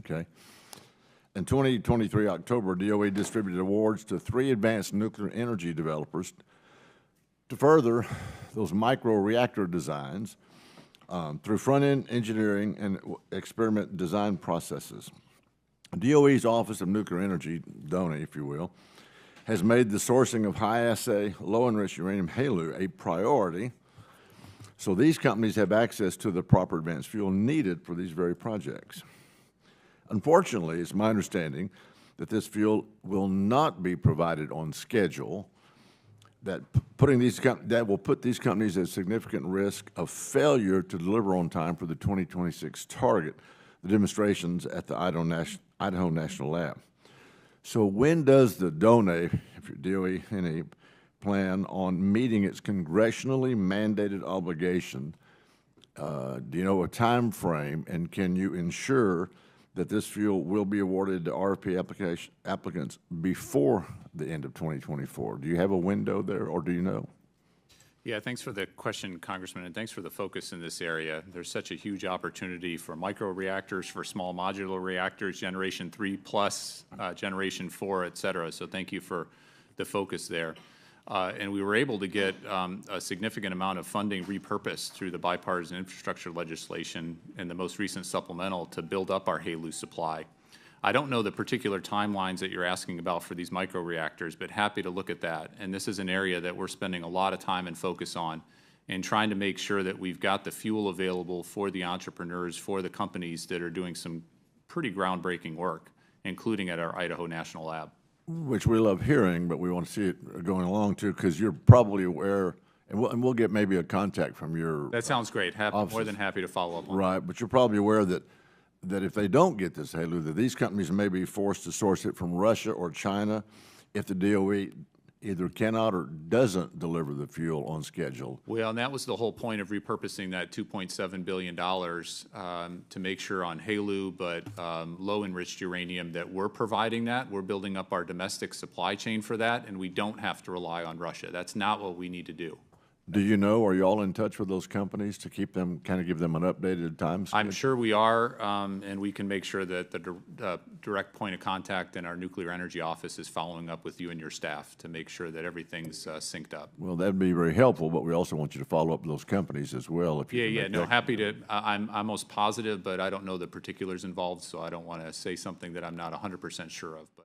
okay? In 2023 October, DOE distributed awards to 3 advanced nuclear energy developers to further those micro-reactor designs through front-end engineering and experiment design processes. DOE's Office of Nuclear Energy, DONE, if you will, has made the sourcing of high-assay, low-enriched uranium HALEU a priority, so these companies have access to the proper advanced fuel needed for these very projects. Unfortunately, it's my understanding that this fuel will not be provided on schedule, that will put these companies at significant risk of failure to deliver on time for the 2026 target, the demonstrations at the Idaho National Lab. So when does the DONE, if you're DOE, any plan on meeting its congressionally mandated obligation? Do you know a time frame, and can you ensure that this fuel will be awarded to RFP applicants before the end of 2024? Do you have a window there, or do you know? Yeah, thanks for the question, Congressman, and thanks for the focus in this area. There's such a huge opportunity for micro-reactors, for small modular reactors, Generation 3 plus, Generation 4, et cetera. So thank you for the focus there. And we were able to get a significant amount of funding repurposed through the bipartisan infrastructure legislation and the most recent supplemental to build up our HALEU supply. I don't know the particular timelines that you're asking about for these microreactors, but happy to look at that. And this is an area that we're spending a lot of time and focus on and trying to make sure that we've got the fuel available for the entrepreneurs, for the companies that are doing some pretty groundbreaking work, including at our Idaho National Lab. Which we love hearing, but we want to see it going along too, because you're probably aware, and we'll get maybe a contact from your That sounds great. More than happy to follow up on right, but you're probably aware that if they don't get this HALEU, that these companies may be forced to source it from Russia or China if the DOE either cannot or doesn't deliver the fuel on schedule. Well, and that was the whole point of repurposing that $2.7 billion to make sure on HALEU, but low-enriched uranium, that we're providing that. We're building up our domestic supply chain for that, and we don't have to rely on Russia. That's not what we need to do. Do you know, are you all in touch with those companies to keep them, kind of give them an updated time schedule? I'm sure we are, and we can make sure that the direct point of contact in our nuclear energy office is following up with you and your staff to make sure that everything's synced up. Well, that'd be very helpful, but we also want you to follow up with those companies as well. If you no, happy to. I'm almost positive, but I don't know the particulars involved, so I don't want to say something that I'm not 100% sure of. But